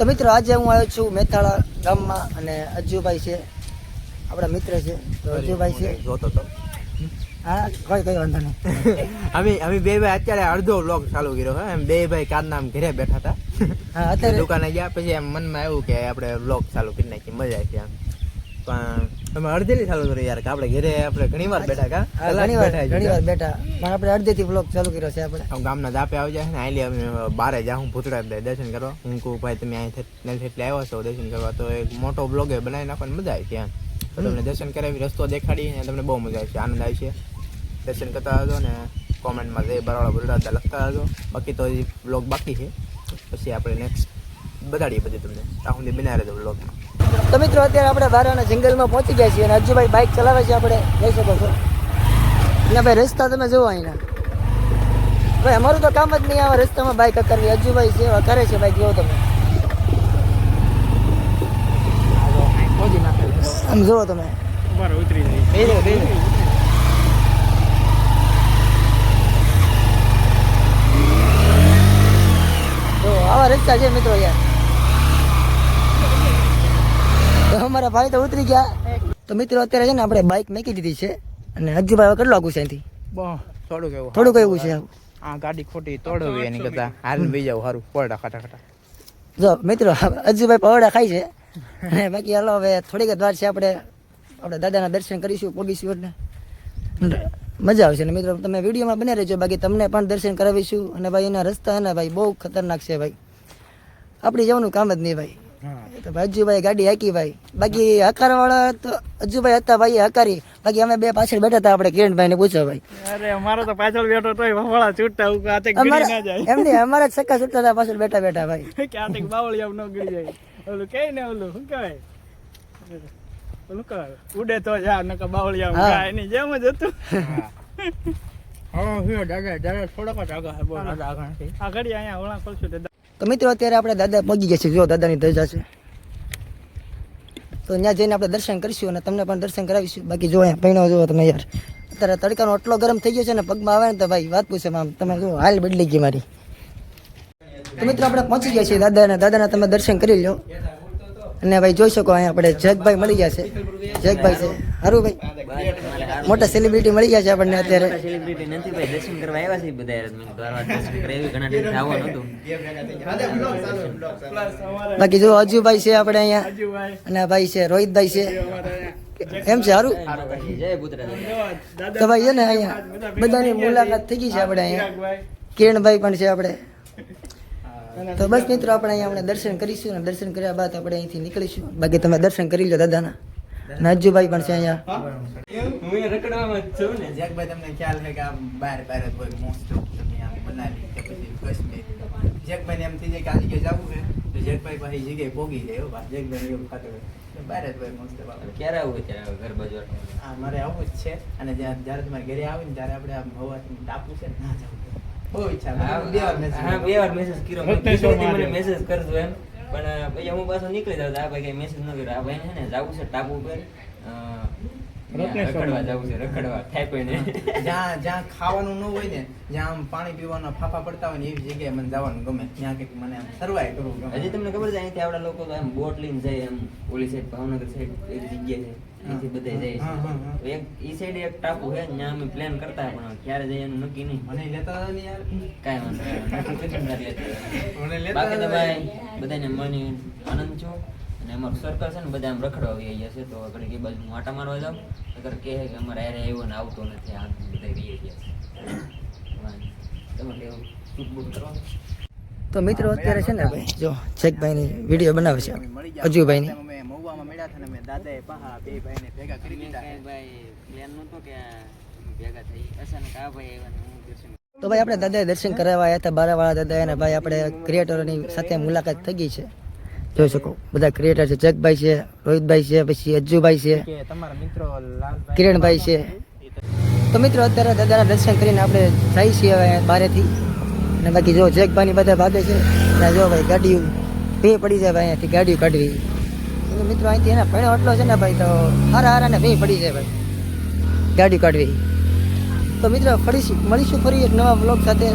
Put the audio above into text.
તો મિત્રો આજે હું આવ્યો છું મેથાળા ગામમાં અને અજ્જુભાઈ છે આપણા મિત્ર છે. તો અજ્જુભાઈ છે જોતો તો હા કઈ વાંધો નહીં. અમે બે ભાઈ અત્યારે અડધો વ્લોગ ચાલુ કર્યો હે એમ બે ભાઈ કારના આમ ઘરે બેઠા હતા. હા અત્યારે દુકાને ગયા પછી એમ મનમાં આવ્યું કે આપણે વ્લોગ ચાલુ કરી નાખીએ મજા આવી આમ. પણ તમે અડધેથી ચાલુ કર્યો યાર કે આપણે ઘરે આપણે ઘણી વાર બેઠા કા ઘણી વાર બેઠા પણ આપણે અડધેથી વ્લોગ ચાલુ કર્યો છે આપણે. આમ ગામના જાપે આવી જાય ને આલી અમે બારે જાઉં ભૂતડા દર્શન કરવા. હું કહું ભાઈ તમે અહીંથી એટલે આવ્યા છો દર્શન કરવા તો એક મોટો વ્લોગ બનાવી નાખવાની મજા આવી ત્યાં. તો તમને દર્શન કરાવી રસ્તો દેખાડી અને તમને બહુ મજા આવશે આનંદ આવશે. દર્શન કરતા હતો ને કોમેન્ટમાં જય બરાડા બરાડા લખતા હતો. બાકી તો હજી વ્લોગ બાકી છે પછી આપણે નેક્સ્ટ બતાડીએ બધું તમને ત્યાં સુધી બનાવી રહેજો વ્લોગમાં. તો મિત્રો અત્યારે આપણે બારાના જંગલમાં પહોંચી ગયા છીએ અને અજ્જુભાઈ બાઇક ચલાવે છે આપણે જોઈ શકો છો. અને ભાઈ રસ્તા તમે જુઓ અહીંના ભાઈ અમારું તો કામ જ નહીં આવે રસ્તામાં બાઇક કરવી. અજ્જુભાઈ સેવા કરે છે બાઇક જુઓ તમે આમ જુઓ તમે તો આવા રસ્તા છે મિત્રો યાર. તો અમારા ભાઈ તો ઉતરી ગયા. તો મિત્રો અત્યારે છે ને આપણે બાઇક મેકી દીધી છે અને અજ્જુભાઈ કેટલું આગું છે અહીંથી થોડુંક એવું થોડુંક એવું છે. આ ગાડી ખોટી તોડવી એની કરતા હાલ બી જાવ સારું પડતા ખાટા ખાટા. જો મિત્રો અજ્જુભાઈ પવડા ખાય છે અને બાકી હાલો હવે થોડીક જ વાર છે આપણે દાદાના દર્શન કરીશું પોગીશું એટલે મજા આવશે. ને મિત્રો તમે વિડીયોમાં બને રહેજો બાકી તમને પણ દર્શન કરાવીશું. અને ભાઈ એના રસ્તા છે ને ભાઈ બહુ ખતરનાક છે ભાઈ આપણી જવાનું કામ જ નહીં ભાઈ. તો ભાઈ અજ્જુભાઈ ગાડી હાકી ભાઈ બાકી હકારવાળા તો અજ્જુભાઈ હતા ભાઈ હકારી. બાકી અમે બે પાછળ બેઠા હતા આપણે કિરણભાઈ ને પૂછો ભાઈ. અરે અમારો તો પાછળ બેઠો તોય વવાળા છૂટતા ઉકા આતે ગળી ના જાય. એમ નહીં અમારા જ સક્કા છૂટતા હતા પાછળ બેઠા બેઠા ભાઈ. કે આતે બાવળિયા ન ગળી જાય. ઓલું કે ને ઓલું શું કહેવાય ઓલું કર ઉડે તો જા નકા બાવળિયા ઉકા એની જેમ જ હતું. હા હું દાદા થોડાક જ આગળ હે બહુ દાદા આગળ નથી. આ ઘડી અહીંયા ઓળા ખોલશું દાદા. તો મિત્રો અત્યારે આપણે દાદા પગી ગયા છે. જો દાદાની ધજા છે તો ત્યાં જઈને આપણે દર્શન કરીશું અને તમને પણ દર્શન કરાવીશું. બાકી જો અહીંયા પૈણો જુઓ તમે યાર અત્યારે તડકાનો એટલો ગરમ થઈ ગયો છે ને પગમાં આવે ને તો ભાઈ વાત પૂછે આમ તમે જો હાલ બદલી ગઈ મારી. તો મિત્રો આપણે પહોંચી ગયા છીએ દાદાના તમે દર્શન કરી લો. અને ભાઈ જોઈ શકો અહીંયા આપણે જગભાઈ મળી ગયા છે. જગભાઈ છે સારું ભાઈ મોટા સેલિબ્રિટી મળી ગયા છે આપણને અત્યારે. સેલિબ્રિટી નથી ભાઈ દર્શન કરવા આવ્યા છે બધા દ્વારા દર્શન કરાવી ઘણા ટાઈમ આવવાનું હતું. બાકી જો અજુભાઈ છે આપણે અહીંયા અને આ ભાઈ છે રોહિતભાઈ છે એમ છે સારું. જય પુત્ર તો ભાઈ છે ને અહીંયા બધાની મુલાકાત થઈ ગઈ છે આપણે અહીંયા કિરણભાઈ પણ છે આપણે. તો બસ મિત્રો આપણે અહીંયા આપણે દર્શન કરીશું અને દર્શન કર્યા બાદ આપણે અહીંથી નીકળીશું. બાકી તમે દર્શન કરી લો દાદાના. અને અજ્જુભાઈ પણ છે અહીંયા. હું રખડવામાં જ છું ને. જેકભાઈ તમને ખ્યાલ છે કે આ બહાર કોઈ મોસ્ટ તમે આમ બનાવી કે પછી કાશ્મીર જેકભાઈને એમ થઈ જાય કે આ જગ્યાએ જવું છે તો જેકભાઈ પાછી જગ્યાએ પોગી જાય એવું જેકભાઈ એવું ખાતું હોય બહાર જ હોય મોસ્ટ ક્યારે આવું ત્યારે ઘર બાજુ હા મારે આવું જ છે. અને જ્યારે તમારે ઘરે આવે ને ત્યારે આપણે આમ હવા ટાપુ છે ના જવું બહુ ઈચ્છા બે વાર મેસેજ કર્યો મને મેસેજ કરજો એમ પણ પછી હું પાછો નીકળી જાવ આ ભાઈ કઈ મેસેજ ન કર્યો. આ ભાઈ છે ને જવું છે ટાપુ ઉપર રખડવા જવું છે રખડવા થાય ને જ્યાં ખાવાનું ન હોય ને જ્યાં આમ પાણી પીવાના ફાફા પડતા હોય ને એવી જગ્યાએ મને જવાનું ગમે. ત્યાં કંઈક મને આમ સર્વાઈવ કરવું ગમે. હજી તમને ખબર છે અહીંથી આપડા લોકો તો એમ બોટ લઈને જાય એમ ઓલી સાઈડ ભાવનગર સાઈડ એક જગ્યા છે અહીંથી બધા જાય છે. એક ઈ સાઈડ એક ટાપુ છે ત્યાં અમે પ્લાન કરતા પણ ક્યારે જાય એનું નક્કી નહીં. મને લેતા હતા ને યાર કાંઈ વાંધો નહીં. બાકી તો ભાઈ બધાને મળી આનંદ છો. અને અમારું સર્કલ છે ને બધા આમ રખડવા આવી ગયા છે તો આગળ એ બાજુ હું આટા મારવા જાઉં અગર કહે કે અમારે અરે આવ્યો ને આવતો નથી આમ બધા રહી ગયા છે તમારે એવું શૂટ બૂટ કરવાનું. તો મિત્રો અત્યારે છે ને ભાઈ જો જેકભાઈની વિડીયો બનાવે છે અજુભાઈની. અમે મહુવામાં મળ્યા હતા ને મેં દાદાએ પહા બે ભાઈને ભેગા કરી દીધા. ભાઈ પ્લાન નહોતો કે ભેગા થઈ અચાનક આ ભાઈ આવ્યા ને હું દર્શન. તો ભાઈ આપણે દાદાએ દર્શન કરાવવા આવ્યા હતા બારાવાળા દાદા અને ભાઈ આપણે ક્રિએટરોની સાથે મુલાકાત થઈ ગઈ છે. જોઈ શકો બધા ક્રિએટર છે જગભાઈ છે રોહિતભાઈ છે પછી અજ્જુભાઈ છે તમારા મિત્રો કિરણભાઈ છે. તો મિત્રો અત્યારે દાદાના દર્શન કરીને આપણે જઈએ છીએ હવે બહારેથી. અને બાકી જો જગભાઈની બધા ભાગે છે અને જો ભાઈ ગાડીઓ ભી પડી જાય ભાઈ અહીંયાથી ગાડીઓ કાઢવી. મિત્રો અહીંથી એના ભણ્યો એટલો છે ને ભાઈ તો હારા ને ભી પડી જાય ભાઈ ગાડીઓ કાઢવી. તો મિત્રો મળીશું ફરી એક નવા બ્લોગ સાથે.